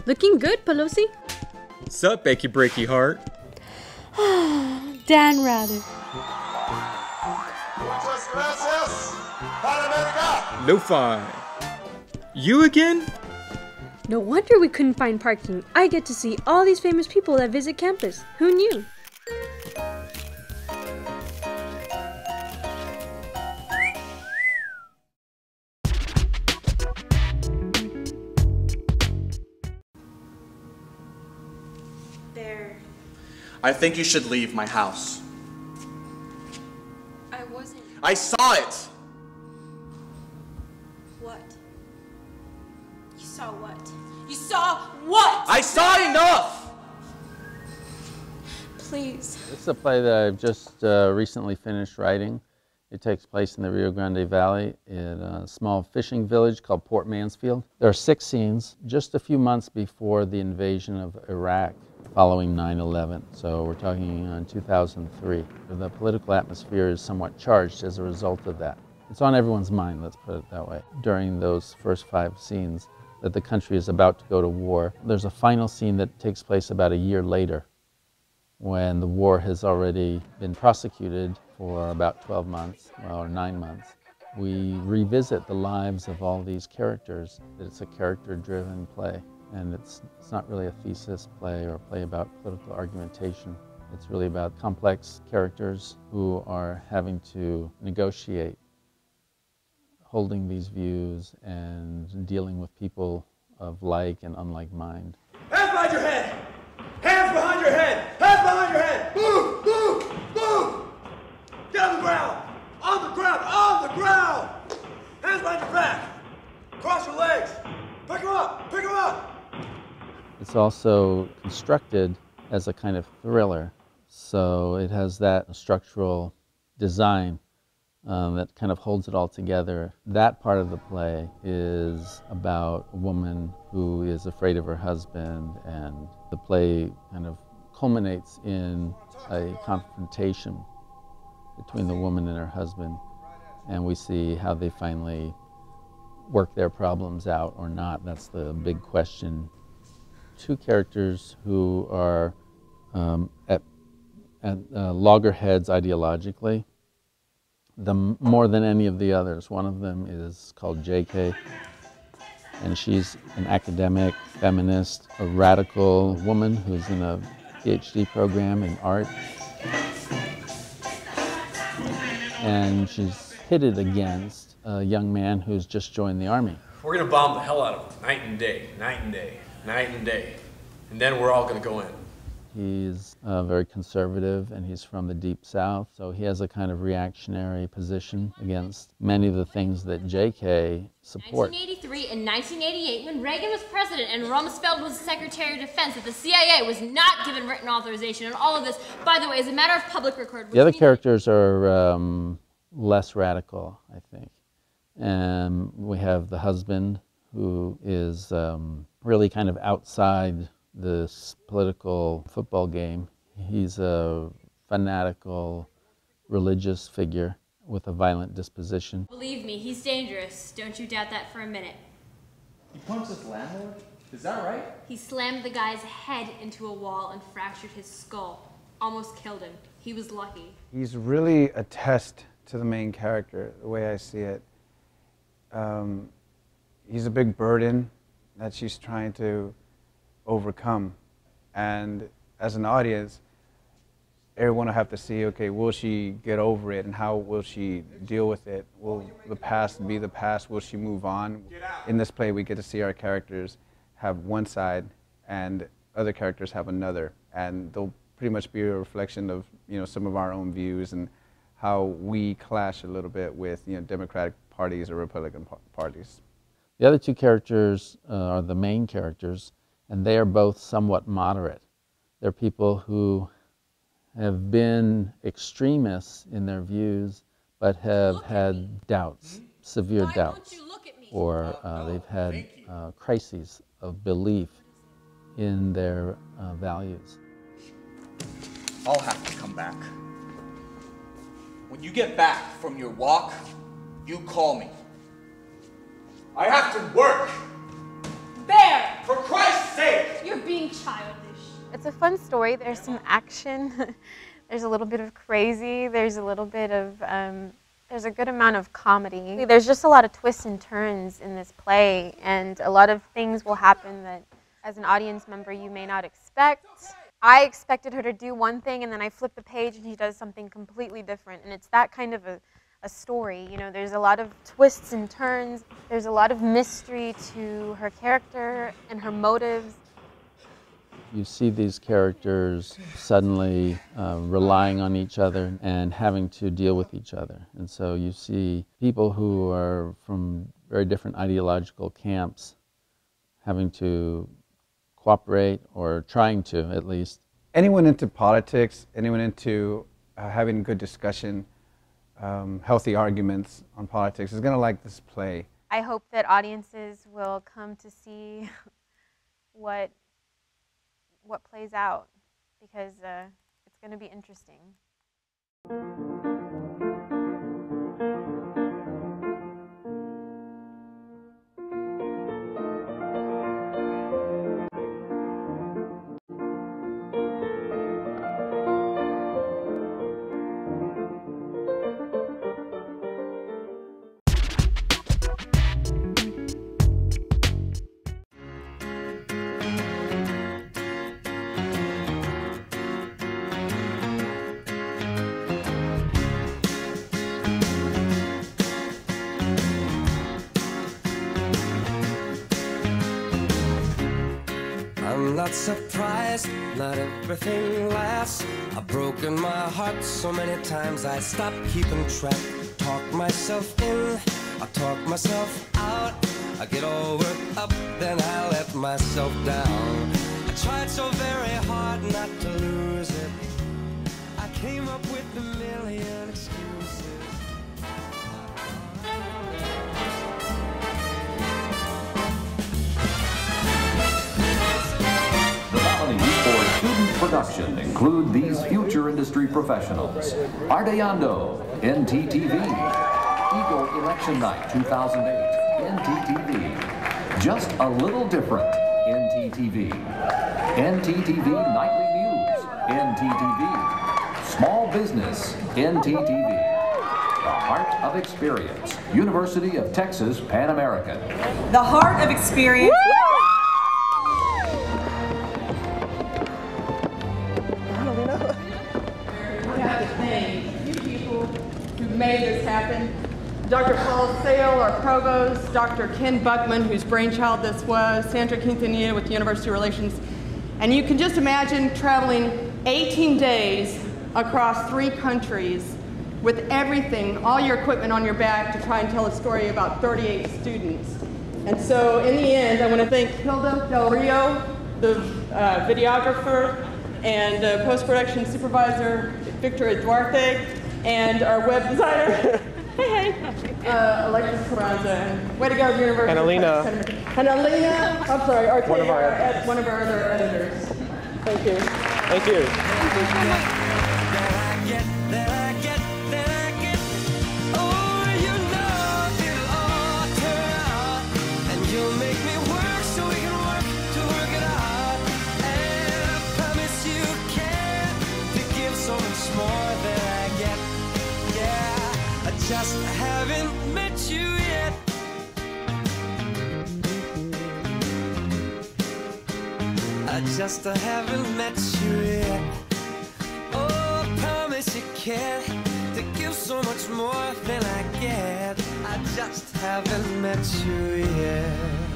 Looking good, Pelosi. Sup, Achy Breaky Heart? Dan Rather. No fine. You again? No wonder we couldn't find parking. I get to see all these famous people that visit campus. Who knew? There. I think you should leave my house. I wasn't. I saw it! What? You saw what? You saw what? I saw enough! Please. This is a play that I've just recently finished writing. It takes place in the Rio Grande Valley in a small fishing village called Port Mansfield. There are 6 scenes just a few months before the invasion of Iraq following 9/11. So we're talking in 2003. The political atmosphere is somewhat charged as a result of that. It's on everyone's mind, let's put it that way. During those first 5 scenes that the country is about to go to war, there's a final scene that takes place about a year later when the war has already been prosecuted for about 12 months, or 9 months. We revisit the lives of all these characters. It's a character-driven play, and it's not really a thesis play or a play about political argumentation. It's really about complex characters who are having to negotiate holding these views and dealing with people of like and unlike mind. Hands behind your head! Hands behind your head! Hands behind your head! Move! Move! Move! Get on the ground! On the ground! On the ground! Hands behind your back! Cross your legs! Pick them up! Pick them up! It's also constructed as a kind of thriller, so it has that structural design that kind of holds it all together. That part of the play is about a woman who is afraid of her husband, and the play kind of culminates in a confrontation between the woman and her husband, and we see how they finally work their problems out or not. That's the big question. 2 characters who are at loggerheads ideologically, more than any of the others. One of them is called JK, and she's an academic, feminist, a radical woman who's in a PhD program in art. And she's pitted against a young man who's just joined the army. We're gonna bomb the hell out of them, night and day, night and day, night and day. And then we're all gonna go in. He's very conservative, and he's from the Deep South, so he has a kind of reactionary position against many of the things that JK supports. 1983 and 1988, when Reagan was president and Rumsfeld was Secretary of Defense, that the CIA was not given written authorization, and all of this, by the way, is a matter of public record. The other characters are less radical, I think. We have the husband, who is really kind of outside this political football game. He's a fanatical religious figure with a violent disposition. Believe me, he's dangerous. Don't you doubt that for a minute. You punched his landlord? Is that right? He slammed the guy's head into a wall and fractured his skull. Almost killed him. He was lucky. He's really a test to the main character, the way I see it. He's a big burden that she's trying to overcome, and as an audience, everyone will have to see, okay, will she get over it, and how will she deal with it? Will the past be the past? Will she move on? In this play, we get to see our characters have one side and other characters have another, and they'll pretty much be a reflection of, you know, some of our own views and how we clash a little bit with, you know, Democratic parties or Republican parties. The other 2 characters are the main characters, and they are both somewhat moderate. They're people who have been extremists in their views, but have had doubts, severe doubts, or they've had crises of belief in their values. I'll have to come back. When you get back from your walk, you call me. I have to work. Bear! For Christ's sake! childish. It's a fun story. There's some action. There's a little bit of crazy. There's a little bit of, there's a good amount of comedy. There's just a lot of twists and turns in this play, and a lot of things will happen that as an audience member you may not expect. I expected her to do one thing, and then I flip the page and she does something completely different, and it's that kind of a story. You know, there's a lot of twists and turns. There's a lot of mystery to her character and her motives. You see these characters suddenly relying on each other and having to deal with each other. And so you see people who are from very different ideological camps having to cooperate, or trying to at least. Anyone into politics, anyone into having good discussion, healthy arguments on politics is going to like this play. I hope that audiences will come to see what plays out, because it's going to be interesting. I'm not surprised, not everything lasts. I've broken my heart so many times I stopped keeping track. Talk myself in, I talk myself out. I get all worked up, then I let myself down. I tried so very hard not to lose it. I came up with a million excuses. Production include these future industry professionals: Ardellando, NTTV; Eagle Election Night 2008, NTTV; Just a Little Different, NTTV; NTTV Nightly News, NTTV; Small Business, NTTV; The Heart of Experience, University of Texas Pan American. The Heart of Experience. Made this happen. Dr. Paul Sale, our provost, Dr. Ken Buckman, whose brainchild this was, Sandra Quintanilla with University Relations. And you can just imagine traveling 18 days across 3 countries with everything, all your equipment on your back, to try and tell a story about 38 students. And so in the end, I want to thank Hilda Del Rio, the videographer and post-production supervisor, Victor Duarte, and our web designer, hey, Alexis Carranza, and way to go, University. And Alina. And Alina, I'm sorry, one of our other editors. Thank you. Thank you. Thank you so much. Just haven't met you yet. I just haven't met you yet. Oh, I promise you care to give so much more than I get. I just haven't met you yet.